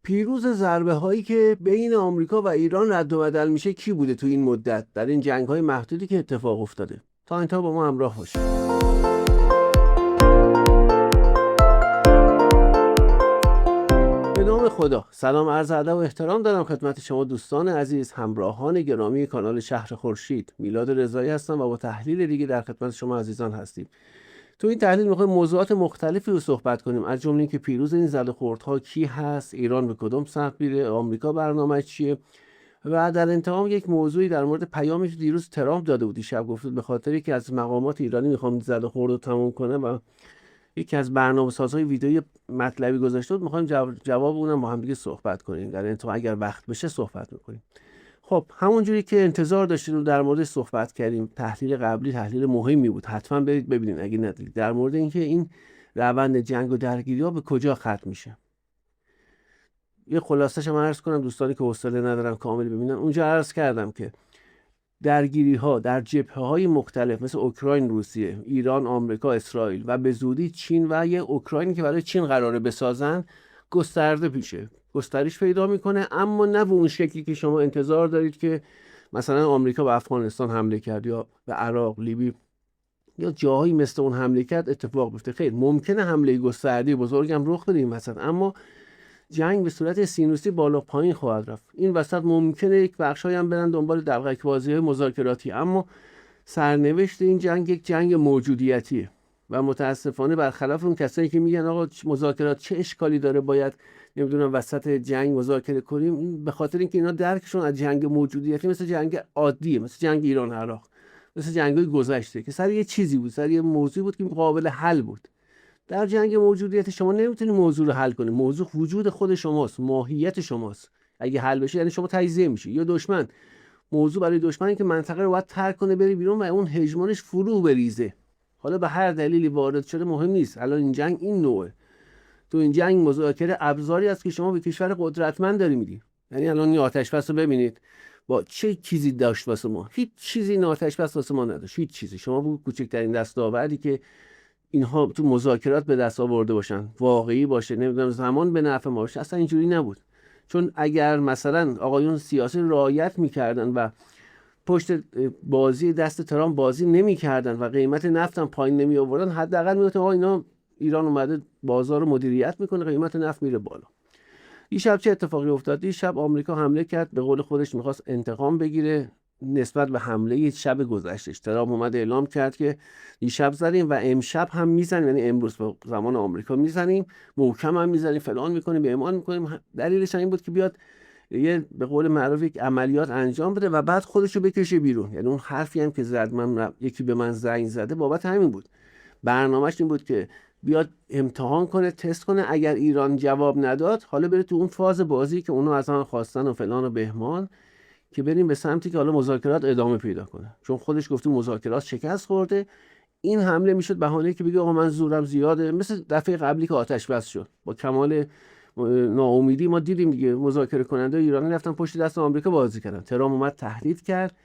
پیروز ضربه هایی که بین آمریکا و ایران رد و بدل میشه کی بوده تو این مدت در این جنگ های محدودی که اتفاق افتاده؟ تا انتها با ما همراه باشید. به نام خدا، سلام عرض ادب و احترام دارم خدمت شما دوستان عزیز، همراهان گرامی کانال شهر خورشید. میلاد رضایی هستم و با تحلیل دیگه در خدمت شما عزیزان هستیم. تو این تحلیل میخوایم موضوعات مختلفی رو صحبت کنیم، از جمله اینکه پیروز این زد و خوردها کی هست، ایران به کدوم سمت میره، آمریکا برنامه چیه، و در انتهام یک موضوعی در مورد پیامی که دیروز ترامپ داده بود. شب گفت به خاطر یکی از مقامات ایرانی میخوام زد و خورد رو تموم کنم و یکی از برنامه‌سازهای ویدئویی مطلبی گذاشته بود. میخوایم جواب اونم با هم دیگه صحبت کنیم، در انتها اگر وقت بشه صحبت میکنیم. خب همونجوری که انتظار داشتید و در مورد صحبت کردیم، تحلیل قبلی تحلیل مهمی بود، حتما برید ببینید اگه ندیدید، در مورد اینکه این روند جنگ و درگیری‌ها به کجا ختم میشه. یه خلاصه‌اش هم عرض کنم دوستانی که حوصله ندارن کامل ببینن. اونجا عرض کردم که درگیری‌ها در جبهه‌های مختلف مثل اوکراین، روسیه، ایران، آمریکا، اسرائیل و به زودی چین و یه اوکراینی که برای چین قراره بسازن گسترده پیشه، گسترش پیدا میکنه، اما نه به اون شکلی که شما انتظار دارید که مثلا آمریکا به افغانستان حمله کرد یا به عراق، لیبی یا جاهایی مثل اون حمله کرد اتفاق بیفته. خیر، ممکنه حمله گسترده بزرگم رخ بده این وسط، اما جنگ به صورت سینوسی بالا پایین خواهد رفت. این وسط ممکنه یک بخشایی هم برن دنبال دغدغه‌بازی‌های مذاکراتی، اما سرنوشت این جنگ یک جنگ موجودیتیه و متاسفانه برخلاف اون کسایی که میگن آقا مذاکرات چه اشکالی داره، باید نمیدونم وسط جنگ مذاکره کنیم، به خاطر اینکه اینا درکشون از جنگ موجودیتی مثل جنگ عادیه، مثل جنگ ایران عراق، مثل جنگ‌های گذشته که سر یه چیزی بود، سر یه موضوعی بود که قابل حل بود. در جنگ موجودیت شما نمیتونید موضوع رو حل کنید. موضوع وجود خود شماست، ماهیت شماست. اگه حل بشه یعنی شما تجزیه میشی. یا دشمن، موضوع برای دشمنی که منطقه رو باید ترک کنه بری بیرون و اون هژمونش فرو بریزه. حالا به هر دلیلی وارد شده مهم نیست. الان این جنگ این نوعه. تو این جنگ مذاکره ابزاری است که شما به کشور قدرتمند داری میدی. یعنی الان این آتش بس رو ببینید با چه چیزی داشت واسه ما. هیچ چیزی این آتش بس واسه ما نداشت. هیچ چیزی. شما بود کوچکترین دستاوردی که اینها تو مذاکرات به دست آورده باشن واقعی باشه، نمیدونم زمان به نفع ما باشه، اصلا اینجوری نبود. چون اگر مثلا آقایون سیاسی رعایت میکردن و پشت بازی دست ترامپ بازی نمیکردن و قیمت نفت هم پایین نمی آوردن، حداقل میگفتن آقا اینا ایران اومده بازار رو مدیریت میکنه، قیمت نفت میره بالا. دیشب چه اتفاقی افتاد؟ دیشب آمریکا حمله کرد، به قول خودش میخواست انتقام بگیره نسبت به حمله شب گذشتش. ترامپ اومد اعلام کرد که دیشب زدیم و امشب هم میزنیم، یعنی امروز به زمان آمریکا میزنیم، محکم هم میزنیم، فلان میکنیم، ایمان میکنیم. دلیلش این بود که بیاد یه به قول معروف یک عملیات انجام بده و بعد خودش رو بکشه بیرون. یعنی اون حرفی هم که زد، من یکی به من زنگ زده، بابت همین بود. برنامه‌اش این بود که بیاد امتحان کنه، تست کنه، اگر ایران جواب نداد حالا بره تو اون فاز بازی که اونو از آن خواستن و فلان و بهمان، که بریم به سمتی که حالا مذاکرات ادامه پیدا کنه. چون خودش گفته مذاکرات شکست خورده. این حمله میشد بهانه‌ای که بگه آقا من زورم زیاده، مثل دفعه قبلی که آتش بس شد. با کمال ناامیدی ما دیدیم دیگه مذاکره کننده ایرانی رفتن پشت دست آمریکا بازی کردن. ترامپ اومد تهدید کرد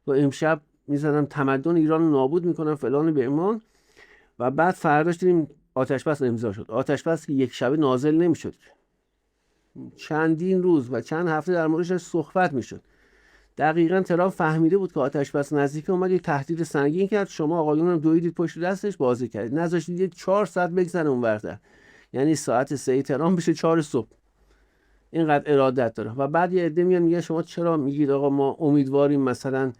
و امشب میزنن تمدن ایران رو نابود میکنن فلان به ایمان، و بعد فرداش دیدیم آتش بس امضا شد. آتش بس که یک شبه نازل نمیشد، چندین روز و چند هفته در موردش صحبت میشد. دقیقاً ترامپ فهمیده بود که آتش بس نزدیک، اومد یک تهدید سنگین کرد. شما آقایون هم دویدید پشت دستش بازی کردید، نذاشتید یه 4 ساعت بگذره اون ورتر، یعنی ساعت 3 ترامپ بشه 4 صبح. اینقدر ارادت داره. و بعد یه عده میگن شما چرا میگید آقا ما امیدواریم مثلا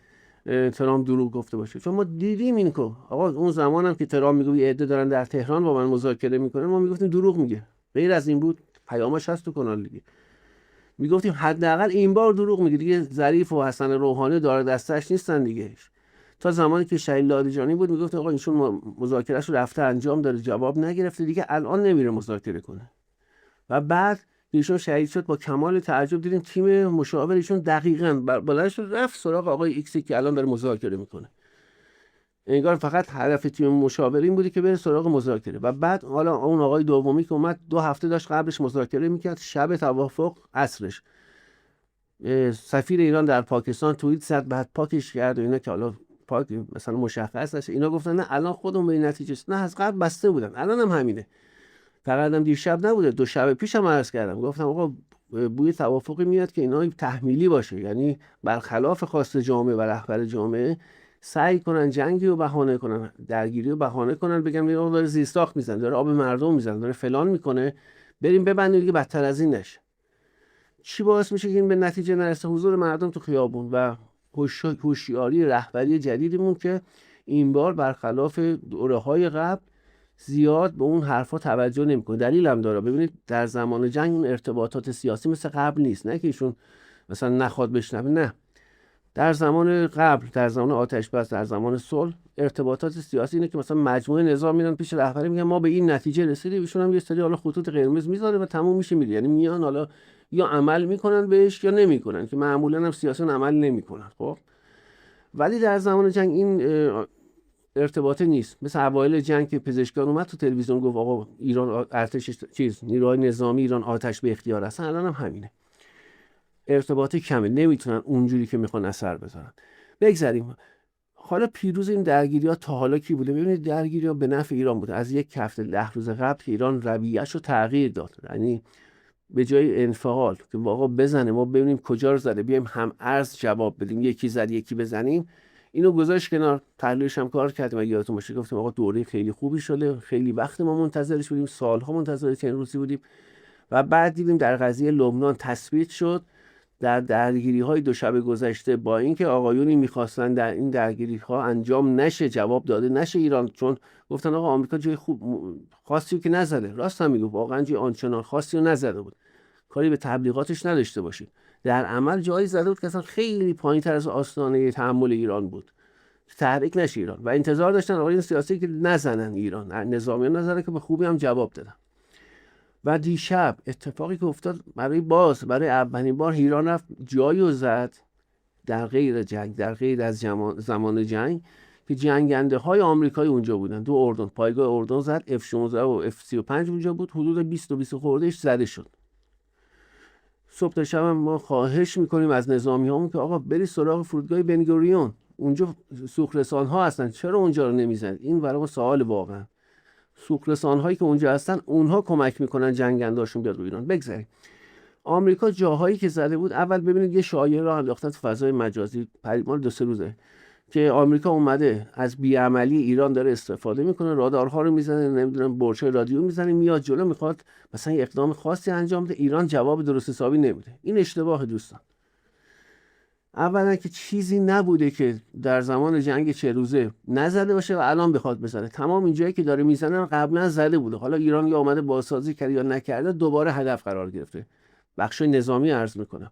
ترامپ دروغ گفته باشه؟ چون ما دیدیم این که آقا اون زمانم که ترامپ میگه یه عده دارن در تهران با من مذاکره میکنن، ما میگفتیم دروغ میگه. غیر از این بود؟ پیامش هست تو کانال دیگه. میگفتیم حداقل این بار دروغ میگه دیگه. ظریف و حسن روحانی دار دستش نیستن دیگه. تا زمانی که شهید لاریجانی بود میگفتیم آقا ایشون مذاکرهش رو رفته انجام داره، جواب نگرفته دیگه، الان نمیره مذاکره کنه. و بعد ایشون شهید شد. با کمال تعجب دیدیم تیم مشاور ایشون دقیقاً بلندش رفت سراغ آقای ایکسی که الان داره مذاکره میکنه. انگار فقط هدف تیم مشاور این بودی که بره سراغ مذاکره. و بعد حالا اون آقای دومی که اومد 2 هفته داشت قبلش مذاکره میکرد، شب توافق عصرش سفیر ایران در پاکستان توییت زد، بعد پاکش کرد و اینا که حالا پاک مثلا مشخص نشه. اینا گفتن نه الان خودمون به این نتیجه نه، از قبل بسته بودن، الان هم همینه. فقط هم دیشب نبوده، 2 شب پیش هم عرض کردم، گفتم آقا بوی توافقی میاد که اینا تحمیلی باشه، یعنی برخلاف خواست جامعه و رهبر جامعه سعی کنن جنگی رو بهانه کنن، درگیری رو بهانه کنن، بگن میگه داره زیرساخت میزنه، داره آب مردم میزنه، داره فلان میکنه، بریم ببندیم دیگه بدتر از این نشه. چی باعث میشه که این به نتیجه نرسه؟ حضور مردم تو خیابون و هوشیاری رهبری جدیدمون که این بار برخلاف دوره‌های قبل زیاد به اون حرفا توجه نمیکنه. دلیل هم داره. ببینید در زمان جنگ اون ارتباطات سیاسی مثل قبل نیست، نه که ایشون مثلا نخواد بشنوه، نه. در زمان قبل، در زمان آتش بس، در زمان صلح، ارتباطات سیاسی اینه که مثلا مجموعه نظام میرن پیش رهبری میگن ما به این نتیجه رسیدیم، ایشون هم یه سری حالا خطوط قرمز میذاره و تموم میشه میره. یعنی میان حالا یا عمل میکنن بهش یا نمیکنن، که معمولا هم سیاسیون عمل نمیکنن. خب ولی در زمان جنگ این ارتباطه نیست. مثل اوایل جنگ که پزشکان اومد تو تلویزیون گفت آقا ایران ارتش نیروهای نظامی ایران آتش به اختیار هستن، الان هم همینه. ارتباطی کمه، نمیتونن اونجوری که میخوان اثر بذارن. بگذاریم. حالا پیروز این درگیری‌ها تا حالا کی بوده؟ ببینید درگیری‌ها به نفع ایران بوده. از یک هفته 10 روز قبل که ایران رویه‌شو تغییر داد، یعنی به جای انفعال که واقعا بزنه ما ببینیم کجا رو زده، بیایم هم ارز جواب بدیم، یکی زد یکی بزنیم، اینو گذاشت کنار. تحلیلش هم کار کردیم، اگه یادتون باشه گفتیم آقا دوره خیلی خوبی شده، خیلی وقت ما منتظرش بودیم، سالها منتظر چنین روزی بودیم. و بعد دیدیم در قضیه لبنان تثبیت شد. در درگیری‌های دو شب گذشته با اینکه آقایونی می‌خواستن در این درگیری‌ها انجام نشه، جواب داده نشه ایران، چون گفتن آقا آمریکا جای خوب خاصی که نزده. راست هم میگه، واقعا جای آنچنان خاصی رو نزده بود، کاری به تبلیغاتش نداشته باشید. در عمل جایی زده بود که اصلا خیلی پایین‌تر از آستانه تحمل ایران بود، تحریک نشه ایران، و انتظار داشتن آقایون سیاسی که نزنن ایران، نظامیان نزنن، که به خوبی هم جواب دادن. و دیشب اتفاقی که افتاد، برای اولین بار ایران رفت جایی رو زد در غیر جنگ، در غیر از زمان جنگ، که جنگنده های آمریکایی اونجا بودن. دو اردن، پایگاه اردن زد، F-16 و F-35 اونجا بود، حدود 20 و 20 خوردهش زده شد. صبح تا شب ما خواهش میکنیم از نظامی هامون که آقا بری سراغ فرودگاه بنگوریون، اونجا سوخرسان ها هستن، چرا اونجا رو نمیزنید؟ این برای ما سوال واقعا. سوخرسان هایی که اونجا هستن اونها کمک میکنن جنگندهاشون بیاد رو ایران. بگذاریم. آمریکا جاهایی که زده بود، اول ببینید یه شایعه را انداختن تو فضای مجازی مال 2-3 روزه که آمریکا اومده از بیعملی ایران داره استفاده میکنه، رادارها رو میزنه، نمیدونم برج‌های رادیو میزنه، میاد جلو، میخواد مثلا یه اقدام خاصی انجام بده، ایران جواب درست حسابی نمیده. این اشتباه دوستان. اولا که چیزی نبوده که در زمان جنگ 40 روزه نزده باشه و الان بخواد بزنه. تمام اینجایی که داره میزنن قبلا زده بوده، حالا ایران یا اومده بازسازی کرده یا نکرده، دوباره هدف قرار گرفته. بخشای نظامی عرض میکنم.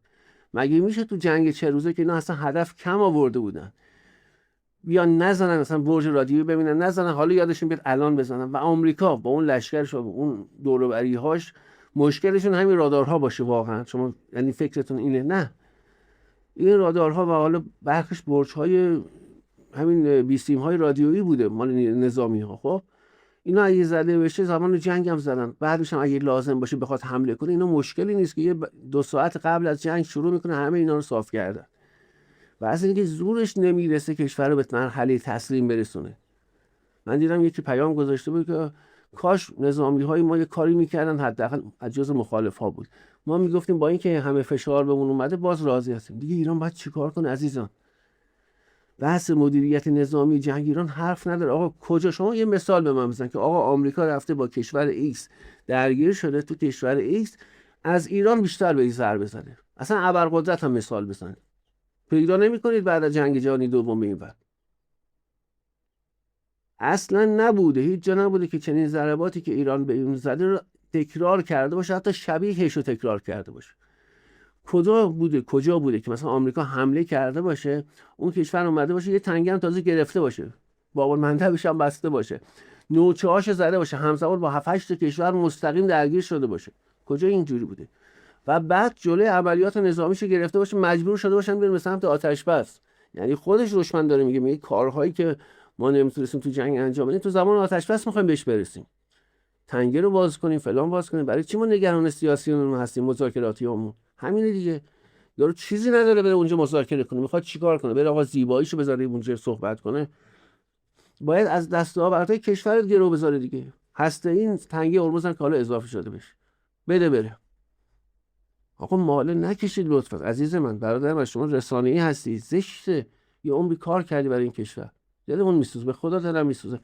مگه میشه تو جنگ 40 روزه که اینا اصلا هدف کم آورده بودن یا نزنن، مثلا برج رادیویی ببینن نزنن، حالا یادشون بیاد الان بزنن؟ و آمریکا با اون لشکرش و اون دور و بری‌هاش مشکلشون همین رادارها باشه. واقعا شما یعنی فکرتون اینه؟ نه، این رادارها و حالا برخش برج‌های همین بیسیم‌های رادیویی بوده مال نظامی‌ها. خب اینا اگه زده بشه، زمان جنگ هم زدن، بعدش هم اگه لازم باشه بخواد حمله کنه، اینا مشکلی نیست که 2 ساعت قبل از جنگ شروع میکنه همه اینا رو صاف کردن. و از اینکه زورش نمیرسه کشور رو به مرحله تسلیم برسونه. من دیدم یکی پیام گذاشته بود که کاش نظامی‌های ما یه کاری میکردن، حداقل از جز مخالف‌ها بود. ما میگفتیم با اینکه همه فشار بهمون اومده باز راضی هستیم. دیگه ایران باید چیکار کنه عزیزان؟ بحث مدیریت نظامی جنگ ایران حرف نداره. آقا کجا؟ شما یه مثال به من بزن که آقا آمریکا رفته با کشور X درگیر شده تو کشور X، از ایران بیشتر به این ضربه زده، اصلا ابرقدرت هم مثال بزنید. پیدا نمی‌کنید بعد از جنگ جهانی دوم اینور اصلا نبوده، هیچ جا نبوده که چنین ضرباتی که ایران به اون زده رو تکرار کرده باشه، حتی شبیهش رو تکرار کرده باشه. کجا بوده که مثلا آمریکا حمله کرده باشه، اون کشور اومده باشه یه تنگه هم تازه گرفته باشه، بابل مندبش هم بسته باشه، نوچه‌هاش زده باشه، همزمان با 7-8 تا کشور مستقیم درگیر شده باشه؟ کجا اینجوری بوده؟ و بعد جلوی عملیات نظامیشو گرفته باشه، مجبور شده باشن برن به سمت آتش بس. یعنی خودش دشمن داره میگه کارهایی که ما نمیتونستیم تو جنگ انجام بدیم تو زمان آتش بس میخوایم بهش برسیم، تنگه رو باز کنیم، فلان باز کنیم. برای چی ما نگران سیاسیون هستیم، مذاکراتیامون همینه دیگه. یارو چیزی نداره بره اونجا مذاکره کنه، میخواد چیکار کنه؟ بره آقا زیباییشو بذاره اونجا صحبت کنه؟ باید از دستاوردهای کشورت گرو بذاره دیگه. هسته این تنگه هرمز هم که حالا اضافه شده بشه، بده بره. آقا ماله نکشید لطفا. عزیز من، برادر من، شما رسانه‌ای هستی، زشته یه عمری کار کردی برای این کشور، دلمون میسوزه، به خدا دلم میسوزه.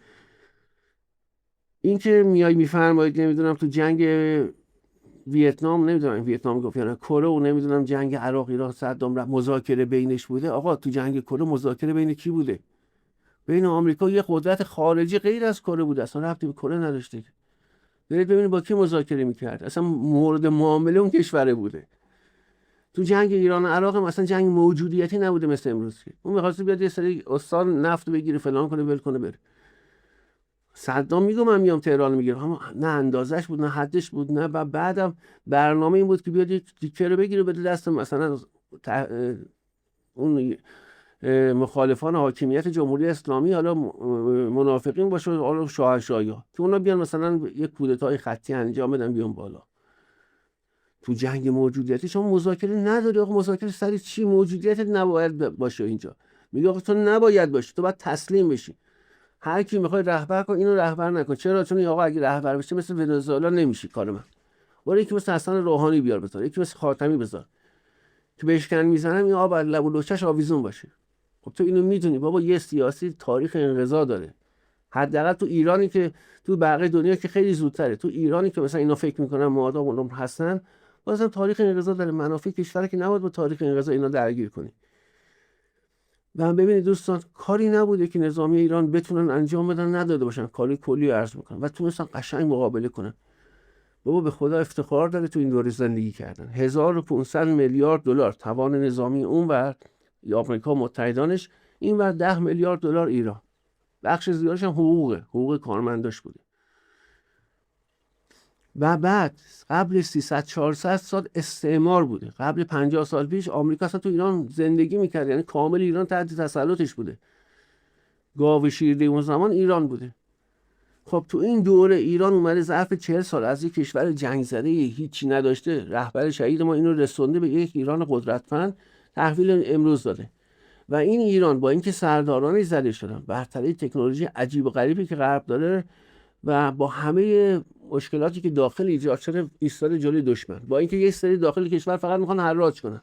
این که میای میفرمایید نمیدونم تو جنگ ویتنام، نمیدونم ویتنام گفت یا نه، کره، و نمیدونم جنگ عراق ایران صدام مذاکره بینش بوده. آقا تو جنگ کره مذاکره بین کی بوده؟ بین آمریکا، یه قدرت خارجی غیر از کره بوده، اصلا ربطی به کره نداشته. برید ببینید با کی مذاکره میکرد، اصلا مورد معامله اون کشوره بوده. تو جنگ ایران و عراق هم اصلا جنگ موجودیتی نبوده مثل امروز که اون می‌خواسته بیاد یه سری استان نفت بگیره فلان کنه ول کنه بره. صدام میگم من میام تهران میگیرم، اما نه اندازش بود نه حدش بود نه. و بعدم برنامه این بود که بیاد یک تیکه رو بگیره بده دست مثلا اون مخالفان حاکمیت جمهوری اسلامی، حالا منافقین باشه، حالا شاهنشاهی ها، که اونا بیان مثلا یک کودتای خطی انجام بدن بیان بالا. تو جنگ موجودیتی شما مذاکره نداری. آقا مذاکره سر چی؟ موجودیت نباید باشه اینجا. میگه آقا تو نباید باشی، تو باید تسلیم بشی. هر کی میخوای رهبر کن، اینو رهبر نکن. چرا؟ چون این آقا اگه رهبر بشه مثل ونزوئلا نمیشه کار من. برای یکی مثل حسن روحانی بیار بذار، یکی مثل خاتمی بذار که بشکن میزنم این آب لب و لوچش آویزون باشه. خب تو اینو میدونی بابا، یه سیاسی تاریخ انقضا داره. حداقل تو ایرانی که تو بقیه دنیا که خیلی زودتره، تو ایرانی که مثلا اینا فکر میکنن مادام اونم هستن، بازم تاریخ انقضا داره. منافع کشور که نباید با تاریخ انقضا اینا درگیر کنی. و ببینید دوستان، کاری نبوده که نظامی ایران بتونن انجام بدن نداده باشن، کاری کلی عرض میکنن و تونستن قشنگ مقابله کنن. بابا به خدا افتخار داره تو این دوره زندگی کردن. 1500 میلیارد دلار توان نظامی اونور یا آمریکا متحدانش، اینور 10 میلیارد دلار ایران. بخش زیادش هم حقوق کارمنداش بوده. و بعد قبل 300 400 سال استعمار بوده. قبل 50 سال پیش آمریکا اصلا تو ایران زندگی میکرد، یعنی کامل ایران تحت تسلطش بوده. گاو شیرده اون زمان ایران بوده. خب تو این دوره ایران اومده ظرف 40 سال از یک کشور جنگ زده هیچی نداشته، رهبر شهید ما اینو رسونده به یک ایران قدرتمند، تحویل امروز داده. و این ایران با اینکه سردارانی زده شدن، برتری تکنولوژی عجیب و غریبی که غرب داره و با همه مشکلاتی که داخل ایجاد شده ایستاده جلوی دشمن، با اینکه یه سری داخل کشور فقط میخوان حراج کنن.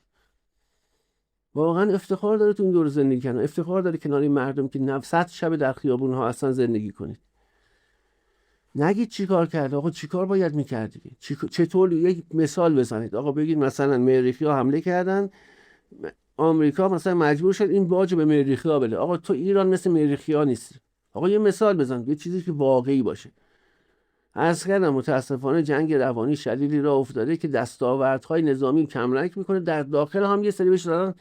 واقعا افتخار داره تو این دور زندگی کردن. افتخار داره کنار این مردم که 900 شب در خیابون ها اصلا زندگی کنید. نگید چی کار کرده. آقا چی کار باید میکردی؟ چطور؟ یک مثال بزنید. آقا بگید مثلا مریخی‌ها حمله کردن، آمریکا مثلا مجبور شد این باج به مریخی‌ها بده. آقا تو ایران مثل مریخی‌ها نیستی. آقا یه مثال بزن، یه چیزی که واقعی باشه. عرض کردم متاسفانه جنگ روانی شدیدی راه افتاده که دستاوردهای نظامی کمرنگ میکنه، در داخل هم یه سری بهش دارن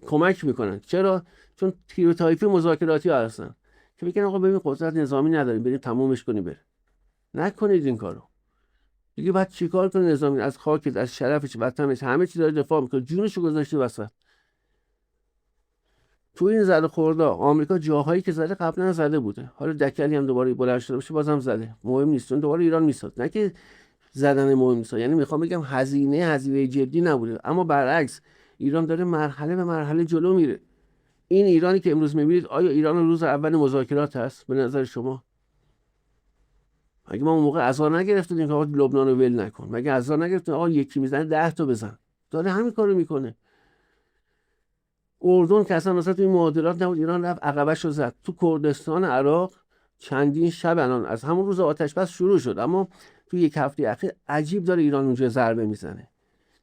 کمک میکنن. چرا؟ چون تیروتایپی مذاکراتی ها هستن که بگن آقا ببین قدرت نظامی نداریم، بریم تمومش کنیم بره. نکنید این کارو. دیگه بعد چیکار کنه نظامی؟ از خاکش، از شرفش، وطنش، همه چی داره دفاع میکنه، جونشو گذاشته وسط. تو این زده خورده آمریکا جاهایی که زده قبلا زده بوده، حالا دکلی هم دوباره بلند شده باشه بازم زده، مهم نیست، چون دوباره ایران میساد. نه که زدن مهم نیست، یعنی میخوام بگم هزینه جدی نبوده. اما برعکس ایران داره مرحله به مرحله جلو میره. این ایرانی که امروز میبینید، آیا ایران روز اول مذاکرات هست به نظر شما؟ مگه ما اون موقع عزا نگرفتیم که آقا لبنان رو ول نکن؟ مگه عزا نگرفتیم آقا یکی میزنه 10 تا بزن؟ داره همین کارو میکنه. اردن که اصلا مثلا توی معادلات نبود، ایران رفت عقبش رو زد. تو کردستان عراق چندین شب الان از همون روز آتش بس شروع شد، اما تو یک هفته اخیر عجیب داره ایران اونجا ضربه میزنه.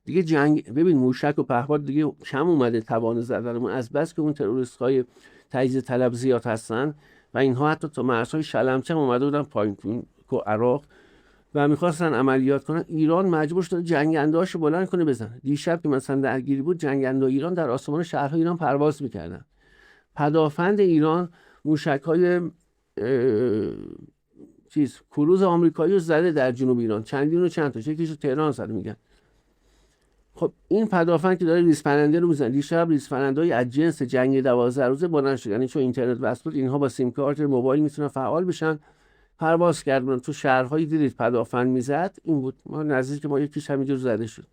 دیگه جنگ، ببین موشک و پهپاد دیگه کم اومده توان زدنمون، از بس که اون تروریست های تجزیه طلب زیاد هستن و اینها حتی تا مرزهای شلمچه اومده بودن پایین تو عراق و میخواستن عملیات کنن. ایران مجبور شد جنگنده‌هاشو بلند کنه بزنه. دیشب که مثلا درگیری بود، جنگنده ایران در آسمان شهرهای ایران پرواز میکردن. پدافند ایران موشک‌های کروز آمریکایی رو زده در جنوب ایران، چندین و چند تا، یکیشو تهران زده میگن. خب این پدافند که داره ریز پرنده رو میزنه، دیشب ریز پرنده‌های از جنس جنگ 12 روزه بلند شد، یعنی چون اینترنت وصل بود اینها با سیم کارت موبایل میتونن فعال بشن، پرواز کردن تو شهرهایی. دیدید پدافند میزد، این بود ما نزدیک ما یکیش همینجور زده شد.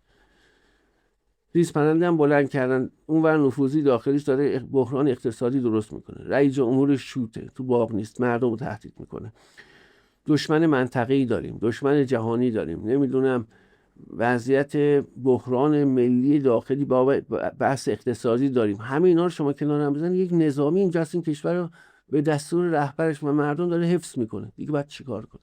ریز پرنده هم بلند کردن. اونور نفوذی داخلیش داره بحران اقتصادی درست میکنه. رئیس جمهور شوته، تو باغ نیست، مردم رو تهدید میکنه. دشمن منطقه‌ای داریم، دشمن جهانی داریم، نمیدونم وضعیت بحران ملی داخلی با بحث اقتصادی داریم، همه اینا رو شما کنار هم بزنید، یک نظامی اینجا هست این کشور رو به دستور رهبرش و مردم داره حفظ میکنه، دیگه باید چیکار کنه؟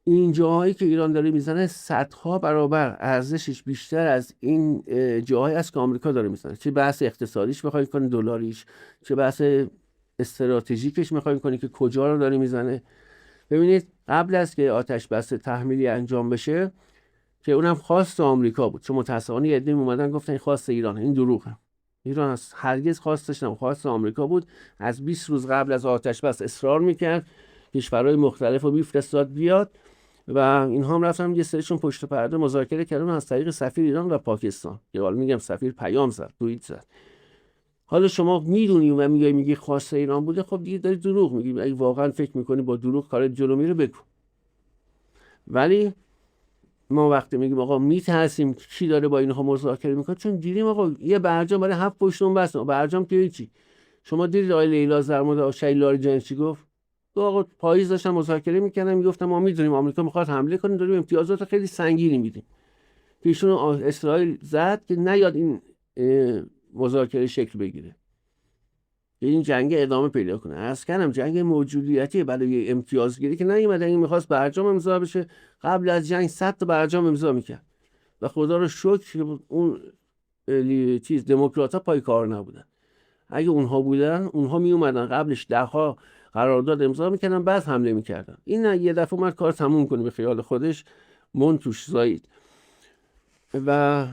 این جاهایی که ایران داره میزنه صدها برابر ارزشش بیشتر از این جاهایی است که آمریکا داره میزنه. چه بحث اقتصادیش بخوای کنی، دلاریش، چه بحث استراتژیکش میخوای کنی که کجا رو داره میزنه. ببینید قبل از که آتش بس تحمیلی انجام بشه که اونم خواست آمریکا بود، چون متأسفانه یه عده اومدن گفتن خواست ایران، این دروغه. ایران هرگز خواستش نبود، خواست آمریکا بود. از 20 روز قبل از آتش بس اصرار میکرد، کشورهای مختلف رو میفرستاد بیاد و اینها هم رفتن یه سریشون پشت پرده مذاکره کردن از طریق سفیر ایران و پاکستان. یا حالا میگم سفیر پیام زد، توییت زد. حالا شما میدونی و میگی خواسته ایران بوده، خب دیگه داری دروغ میگی. اگه واقعا فکر میکنی با دروغ کار جلو میره بگو. ولی ما وقتی میگیم آقا میترسیم کی داره با اینها مذاکره میکنه، چون دیدیم آقا یه برجام برای 7 پشتون بس، برجام که چی. شما دیدید آقای لیلا زرمود آشای لاریجانی چی گفت؟ آقا پاییز داشتن مذاکره میکنن، میگفتن ما میدونیم آمریکا میخواد حمله کنه، داریم امتیازات خیلی سنگینی میدیم. پیشون اسرائیل زد که نیاد این مذاکره شکل بگیره، این جنگ ادامه پیدا کنه. عرض کردم جنگ موجودیتی برای امتیازگیری که نیومد. این میخواست برجام امضا بشه، قبل از جنگ 100 تا برجام امضا میکرد و خدا رو شکر اون دموکرات‌ها پای کار نبودن. اگه اونها بودن، اونها میومدن قبلش دهها قرارداد امضا میکردن، بعد حمله میکردن. این یه دفعه اومد کار تموم کنه به خیال خودش، من توش زایید. و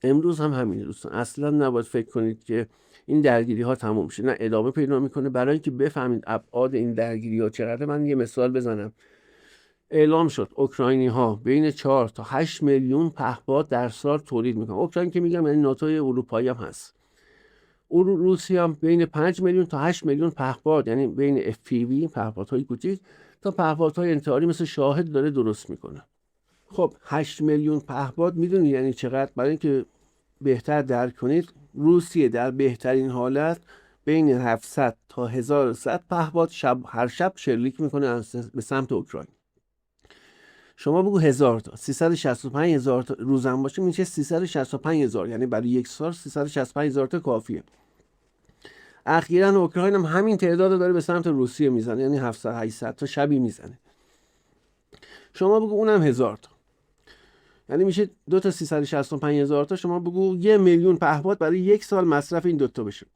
امروز هم همین دوستان، اصلا نباید فکر کنید که این درگیری ها تموم شه، نه ادامه پیدا میکنه. برای اینکه بفهمید ابعاد این درگیری ها چقدر، من یه مثال بزنم. اعلام شد اوکراینی ها بین 4 تا 8 میلیون پهپاد در سال تولید میکنن. اوکراین که میگم یعنی ناتوی اروپایی هم هست. روسیه هم بین 5 میلیون تا 8 میلیون پهپاد، یعنی بین FPV پهپادهای کوچیک تا پهپادهای انتحاری مثل شاهد داره درست میکنه. خب 8 میلیون پهپاد میدونید یعنی چقدر؟ برای اینکه بهتر درک کنید، روسیه در بهترین حالت بین 700 تا 1100 پهپاد هر شب شلیک میکنه به سمت اوکراین. شما بگو 1000 تا 365,000 تا روزم باشه میشه 365,000، یعنی برای یک سال 365,000 تا کافیه. اخیراً اوکراین هم همین تعداد داره به سمت روسیه میزنه، یعنی 700 800 تا شبی میزنه. شما بگو اونم 1000 تا، یعنی میشه 2 تا 365,000 تا. شما بگو 1 میلیون پهپاد برای یک سال مصرف این دوتا بشه.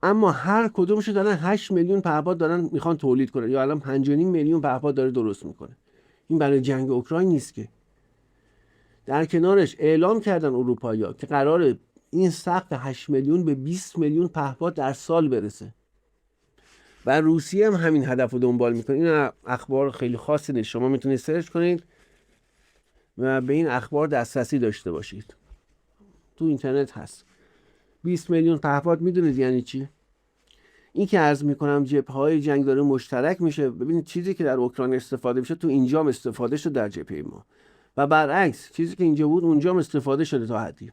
اما هر کدومشو دارن 8 میلیون پهپاد دارن میخوان تولید کنن، یا الان 5.5 میلیون پهپاد داره درست میکنه. این برای جنگ اوکراین نیست که. در کنارش اعلام کردن اروپایی‌ها که قراره این سقف 8 میلیون به 20 میلیون پهپاد در سال برسه و روسیه هم همین هدف رو دنبال میکنه. این اخبار خیلی خاصی نیست، شما میتونید سرچ کنید و به این اخبار دسترسی داشته باشید، تو اینترنت هست. 20 میلیون پهپاد میدونید یعنی چی؟ این که عرض میکنم جبهه‌های جنگ داره مشترک میشه. ببینید چیزی که در اوکراین استفاده میشه تو اینجا هم استفاده شده در جبهه ما، و برعکس چیزی که اینجا بود اونجا هم استفاده شده تا حدی.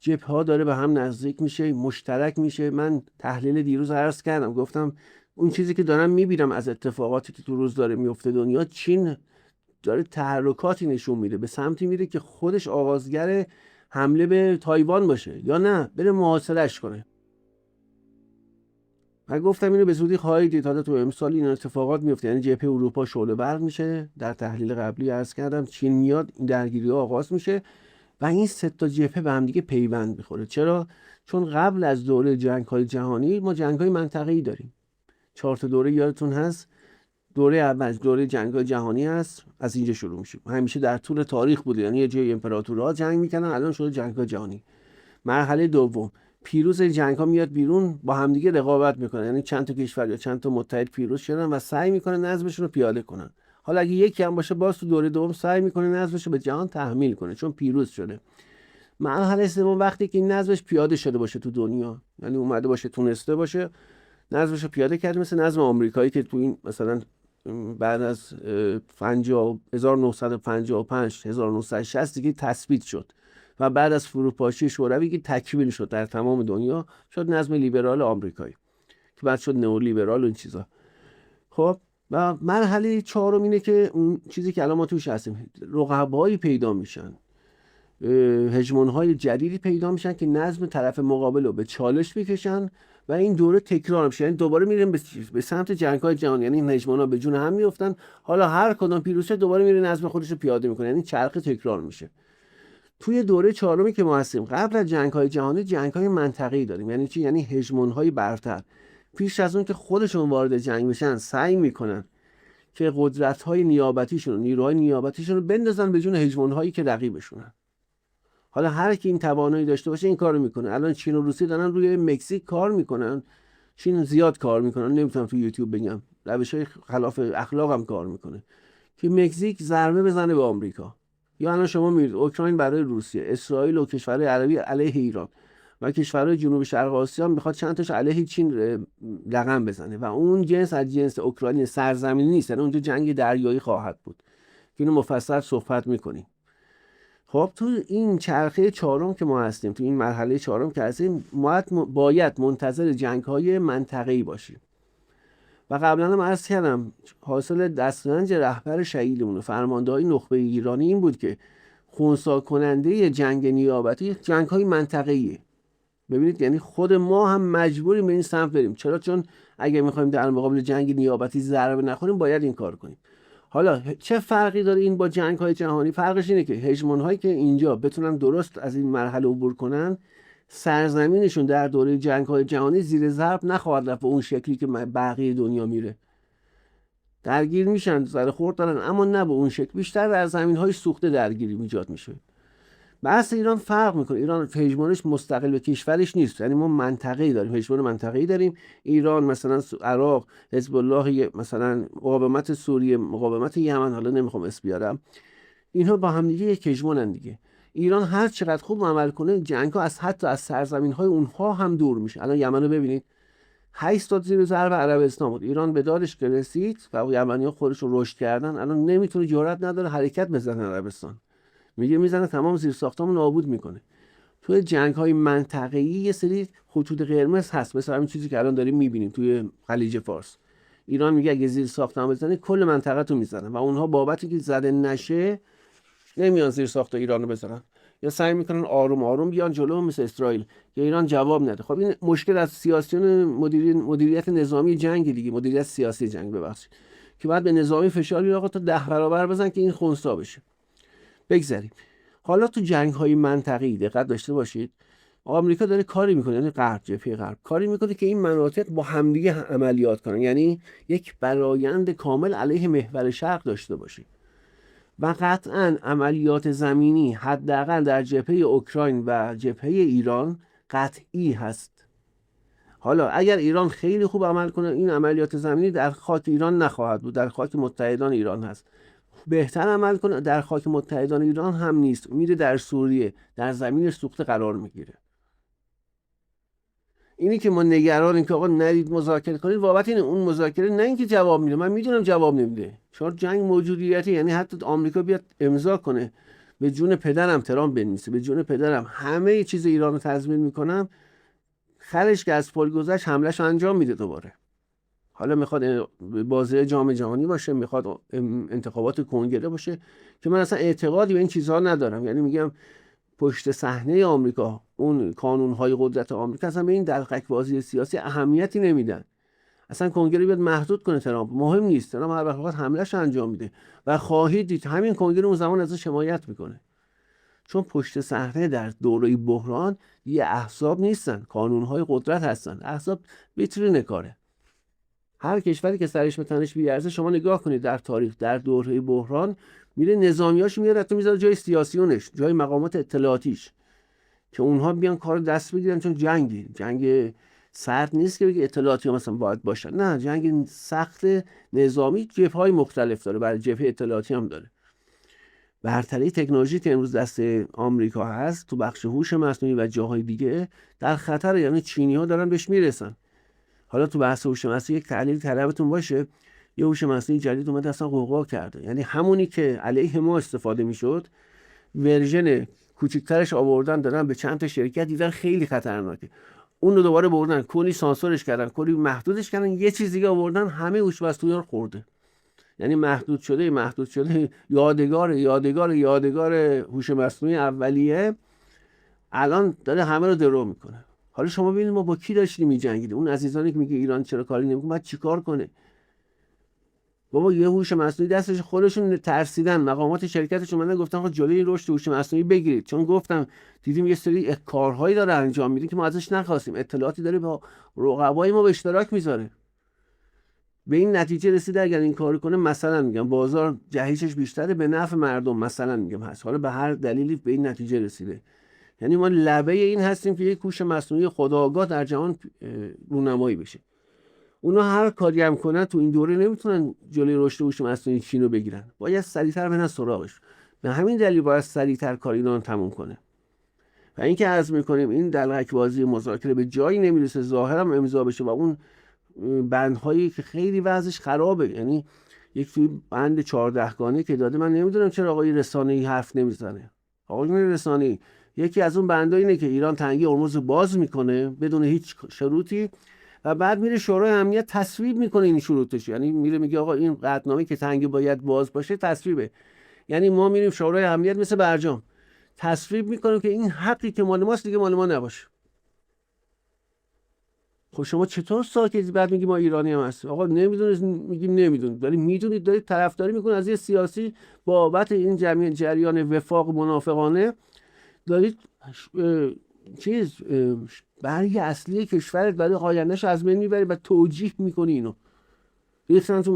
جبهه‌ها داره به هم نزدیک میشه، مشترک میشه. من تحلیل دیروز عرض کردم، گفتم اون چیزی که دارم میبینم از اتفاقاتی که تو روز داره میفته دنیا، چین داره تحرکاتی نشون میده، به سمتی میره که خودش آغازگر حمله به تایوان باشه یا نه بره محاصره‌اش کنه. من گفتم اینو به زودی خواهید دید. حالا تو امسال این اتفاقات میفته، یعنی جبهه اروپا شعله برق میشه. در تحلیل قبلی عرض کردم چین میاد، این درگیری ها آغاز میشه و این سه تا جبهه به هم دیگه پیوند میخوره. چرا؟ چون قبل از دوره جنگ‌های جهانی ما جنگ‌های منطقه‌ای داریم. 4 تا دوره یادتون هست. دوره اول دوره جنگ‌های جهانی است، از اینجا شروع میشه. همیشه در طول تاریخ بوده، یعنی یه جای امپراتورها جنگ میکنن، الان شده جنگ‌های جهانی. مرحله دوم، پیروز جنگ‌ها میاد بیرون، با همدیگه رقابت میکنن، یعنی چند تا کشور یا چند تا متحد پیروز شدن و سعی میکنن نظمشون رو پیاده کنن. حالا اگه یکی هم باشه، باز تو دوره دوم سعی میکنه نظمش رو به جهان تحمیل کنه، چون پیروز شده. مرحله سوم، وقتی که این نظمش پیاده شده باشه تو دنیا، یعنی اومده باشه تونسته باشه نظمش رو پیاده کرده، مثل نظم آمریکایی که تو این مثلا بعد از 1955 1960 دیگه تثبیت شد و بعد از فروپاشی شوروی که تکمیل شد در تمام دنیا، شد نظم لیبرال آمریکایی که بعد شد نئولیبرال و این چیزا. خب و مرحله چهارم اینه که اون چیزی که الان ما توش هستیم، رقبایی پیدا میشن، هژمون‌های جدیدی پیدا میشن که نظم طرف مقابل رو به چالش میکشن و این دوره تکرار میشه. یعنی دوباره میریم به سمت جنگ‌های جهانی، یعنی این هژمون‌ها به جون هم میافتن، حالا هر کدوم پیروز شه دوباره میره نظم خودش رو پیاده میکنه، یعنی چرخه تکرار میشه. توی دوره چهارمی که ما هستیم، قبل از جنگ‌های جهانی جنگ‌های منطقه‌ای داریم. یعنی چی؟ یعنی هژمون‌های برتر پیش از اون که خودشون وارد جنگ بشن سعی میکنن که قدرت‌های نیابتیشون، نیروهای نیابتیشون رو بندازن به جون هژمون‌هایی که رقیبشونن. حالا هر کی این توانایی داشته باشه این کارو میکنه. الان چین و روسیه دارن روی مکزیک کار میکنن. چین زیاد کار میکنن، نمیتونم تو یوتیوب بگم، روش‌های خلاف اخلاق هم کار میکنه که مکزیک ضربه بزنه به آمریکا. یا الان شما میبینید اوکراین برای روسیه، اسرائیل و کشورهای عربی علیه ایران و کشورهای جنوب شرق آسیا میخواد چند تاش علیه چین رقم بزنه و اون جنس از جنس اوکراین سرزمینی نیست، یعنی اونجا جنگ دریایی خواهد بود که اینو مفصل صحبت میکنیم. خب تو این چرخه چهارم که ما هستیم، تو این مرحله چهارم که هستیم، باید منتظر جنگ‌های منطقه‌ای باشیم. و قبلا هم عرض کردم حاصل دسترنج رهبر شهیدمون و فرمانده‌های نخبه ایرانی این بود که خنثی کننده جنگ نیابتی جنگ‌های منطقه‌ایه. ببینید یعنی خود ما هم مجبوریم به این سمت بریم. چرا؟ چون اگه می‌خوایم در مقابل جنگ نیابتی ضربه نخوریم باید این کار کنیم. حالا چه فرقی داره این با جنگ‌های جهانی؟ فرقش اینه که هژمون‌هایی که اینجا بتونن درست از این مرحله عبور کنن، سرزمینشون در دوره جنگ‌های جهانی زیر ضرب نخواهد رفت به اون شکلی که بقیه دنیا میره. درگیر میشن، سر خورد دارن، اما نه به اون شکل. بیشتر در زمین‌های سوخته درگیری ایجاد میشه. بحث ایران فرق میکنه. ایران هژمونش مستقل به کشورش نیست، یعنی ما منطقه‌ای داریم، هژمون منطقه‌ای داریم. ایران مثلا عراق، حزب الله، مثلا مقاومت سوریه، مقاومت یمن، حالا نمیخوام اسم بیارم، اینها با هم دیگه یک هژمونن دیگه. ایران هر چقدر خوب عمل کنه جنگ‌ها حتی از سرزمین‌های اونها هم دور میشه. الان یمن رو ببینید 8 تا زیر ضرب عربستان بود، ایران به دادش رسید و یمنی‌ها خودشون رشد کردن. الان نمیتونه، جرئت نداره حرکت بزنه عربستان، میگه میزنه تمام زیر ساختمون نابود میکنه. توی جنگ‌های منطقه‌ای یه سری خطوط قرمز هست، مثلا همین چیزی که الان داریم میبینیم توی خلیج فارس. ایران میگه اگه زیر ساختمون بزنه کل منطقه تو میزنه و اونها بابتی که زده نشه نمیان زیر ساخت ایرانو بزنن، یا سعی میکنن آروم آروم بیان جلو مثل اسرائیل که ایران جواب نده. خب این مشکل از سیاسیون مدیریت نظامی جنگ دیگه، مدیریت سیاسی جنگ ببخشید، که بعد به نظامی فشاری آقا تا 10 برابر بزن که این خنثی بشه. بگذاریم. حالا تو جنگ‌های منطقه‌ای دقت داشته باشید، آمریکا داره کاری میکنه، یعنی غرب، جبهه غرب کاری میکنه که این مناطق با همدیگه عملیات کنن، یعنی یک برآیند کامل علیه محور شرق داشته باشه. و قطعا عملیات زمینی حداقل در جبهه اوکراین و جبهه ایران قطعی هست. حالا اگر ایران خیلی خوب عمل کنه این عملیات زمینی در خاک ایران نخواهد بود، در خاک متحدان ایران هست. بهتر عمل کنه در خاک متحدان ایران هم نیست، میره در سوریه، در زمین سوخته قرار میگیره. اینی که ما نگرانیم که آقا نرید مذاکره کنید، بابت اینه اون مذاکره نه اینکه جواب میده، من میدونم جواب نمیده، چون جنگ موجودیتی، یعنی حتی آمریکا بیاد امضا کنه به جون پدرم ترامپ بنویسه، به جون پدرم همه چیز ایران رو تضمین میکنم، خرش که از پل گذشت حملهش انجام میده دوباره. حالا میخواد بازی جام جهانی باشه، میخواد انتخابات کنگره باشه، که من اصلا اعتقادی به این چیزها ندارم. یعنی میگم پشت صحنه آمریکا، اون کانونهای قدرت آمریکا اصلا به این دلقک بازی سیاسی اهمیتی نمیدن. اصلا کنگره بیاد محدود کنه ترامپ، مهم نیست، ترامپ هر وقت حملهش انجام میده و خواهید دید همین کنگره اون زمان ازش حمایت میکنه، چون پشت صحنه در دوره بحران یه احزاب نیستن، کانونهای قدرت هستن. احزاب ویترین کاره. هر کشوری که سرش به تنش بیارزه، شما نگاه کنید در تاریخ در دوره بحران میره نظامیاش میاره تو میذاره جای سیاسیونش، جای مقامات اطلاعاتیش، که اونها بیان کار دست بگیرن. چون جنگ سرد نیست که بگه اطلاعاتی ها مثلا باید باشن، نه، جنگ سخت نظامی جبهه‌های مختلف داره، برای جبهه اطلاعاتی هم داره. برتری تکنولوژی که امروز دست آمریکا هست تو بخش هوش مصنوعی و جاهای دیگه در خطر، یعنی چینی‌ها دارن بهش میرسن. حالا تو بحث هوش مصنوعی یک تحلیل طلبتون باشه، یه هوش مصنوعی جدید اومده اصلا قوقا کرده، یعنی همونی که علیه ما استفاده میشد ورژن کوچیک‌ترش آوردن دادن به چند تا شرکت، دیدن خیلی خطرناکه، اون رو دوباره بردن کلی سانسورش کردن، کلی محدودش کردن، یه چیز دیگه آوردن، همه هوش مصنوعی رو خورده. یعنی محدود شده یادگار هوش مصنوعی اولیه الان داره همه رو درو میکنه. حالا شما ببینید ما با کی داشتیم میجنگیدیم؟ اون عزیزانی که میگه ایران چرا کاری نمیکنه، بعد چیکار کنه؟ بابا یه هوش مصنوعی دستش، خودشون ترسیدن، مقامات شرکتشون اومدن گفتن خب جلوی رشد هوش مصنوعی بگیرید، چون گفتم دیدیم یه سری کارهایی داره انجام میده که ما ازش نخواستیم، اطلاعاتی داره با رقبای ما به اشتراک میذاره. به این نتیجه رسیده اگر این کارو کنه مثلا میگم بازار جهشش بیشتره، به نفع مردم مثلا میگم هست. حالا به هر دلیلی به این نتیجه رسیده. یعنی ما لبه این هستیم که یک هوش مصنوعی خودآگاه در جهان رونمایی بشه. اونا هر کاری هم کنن تو این دوره نمیتونن جلوی رشد هوش مصنوعی چین رو بگیرن، باید سریعتر برن سراغش. به همین دلیل باید سریعتر کار اینا رو تموم کنه. و اینکه عرض میکنیم این دلغک بازی مذاکره به جایی نمیرسه ظاهرا امضا بشه و اون بندهایی که خیلی وضعش خرابه، یعنی یک توی بند 14 گانه که داده، من نمیدونم چرا آقای رسانه‌ای حرف نمیزنه. آقای رسانه‌ای یکی از اون بندا اینه که ایران تنگی هرمز باز میکنه بدون هیچ شروطی و بعد میره شورای امنیت تصویب میکنه این شروطش، یعنی میره میگه آقا این قطعنامه که تنگی باید باز باشه تصویبه. یعنی ما میریم شورای امنیت مثل برجام تصویب میکنیم که این حقی که مال ماست دیگه مال ما نباشه. خب شما چطور ساکتی بعد میگی ما ایرانی هم هستیم؟ آقا نمیدونید، میگیم نمیدونید، ولی میدونید دارید طرفداری میکنید از یه سیاسی بابت این جریان وفاق منافقانه دارید برگ اصلی کشورت برای آیندهش از بین میبری و توجیه میکنی اینو. ریختن تو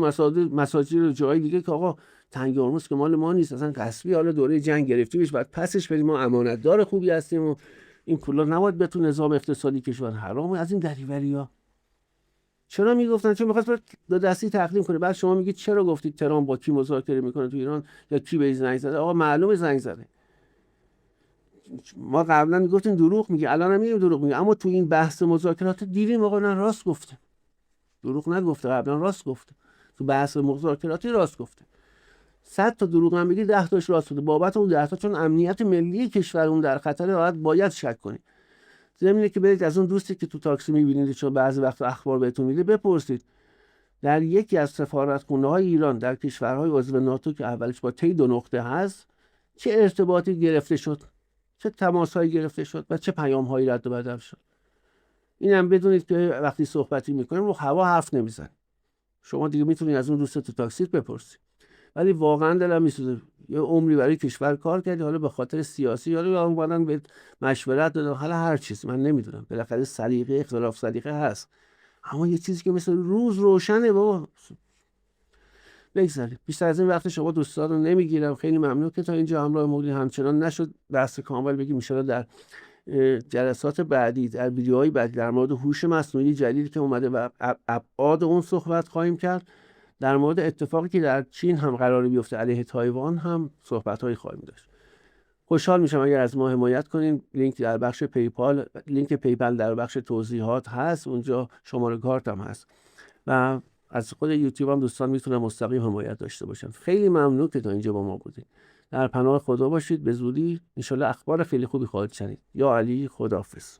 مساجد و جای دیگه که آقا تنگ هرمز که مال ما نیست، اصلا غصبی، حالا دوره جنگ گرفتیمش بعد پسش بریم، ما امانتدار خوبی هستیم و این پولا نباید به تو نظام اقتصادی کشور حرامه. از این دریوری‌ها چرا میگفتن؟ چون می‌خواست دو دستی تقدیم کنه. بعد شما میگید چرا گفتید ترامپ با کی مذاکره میکنه تو ایران یا کی به زنگ زده؟ آقا معلومه زنگ زده. ما قبلا میگفتیم دروغ میگه، الان هم میگیم دروغ میگه، اما تو این بحث مذاکرات دیدیم آقا نه راست گفته، دروغ نگفته، قبلا راست گفته، تو بحث مذاکراتی راست گفته. 100 تا دروغ هم بگی 10 تاش راست بوده. بابت اون 10 تا چون امنیت ملی کشور اون در خطره باید شک کنید. زمینه که برید از اون دوستی که تو تاکسی میبینید چون بعضی وقت اخبار بهتون میده بپرسید در یکی از سفارتخونه‌های ایران در کشورهای عضو ناتو که اولش با تی 2 نقطه هست چه ارتباطی گرفته شد، چه تماس‌هایی گرفته شد و چه پیام‌هایی رد و بدل شد. اینم بدونید که وقتی صحبتی میکنیم رو هوا حرف نمیزنیم. شما دیگه میتونید از اون دوست تو تاکسی بپرسید. ولی واقعا دلم میسوزه یه عمری برای کشور کار کردی، حالا به خاطر سیاسی یا اومدن به مشورت دادن، حالا هر چیز من نمیدونم، بالاخره سلیقه اختلاف سلیقه هست، اما یه چیزی که مثل روز روشنه بابا. بگذارید بیشتر از این وقت شما دوستان رو نمیگیرم. خیلی ممنون که تا اینجا همراه ما بودید. همچنان نشد بحث کامل بگیم، ان شاءالله در جلسات بعدی، در ویدیوهای بعدی در مورد هوش مصنوعی جدیدی که اومده و ابعاد اون صحبت خواهیم کرد. در مورد اتفاقی که در چین هم قراره بیفته علیه تایوان هم صحبت‌هایی خواهیم داشت. خوشحال میشم اگر از ما حمایت کنین. لینک در بخش پیپال، لینک پیپل در بخش توضیحات هست، اونجا شماره کارت هم هست و از خود یوتیوب هم دوستان میتونن مستقیم حمایت داشته باشن. خیلی ممنون که تا اینجا با ما بودید. در پناه خدا باشید. به زودی ان شاءالله اخبار خیلی خوبی خواهید شنید. یا علی، خداحافظ.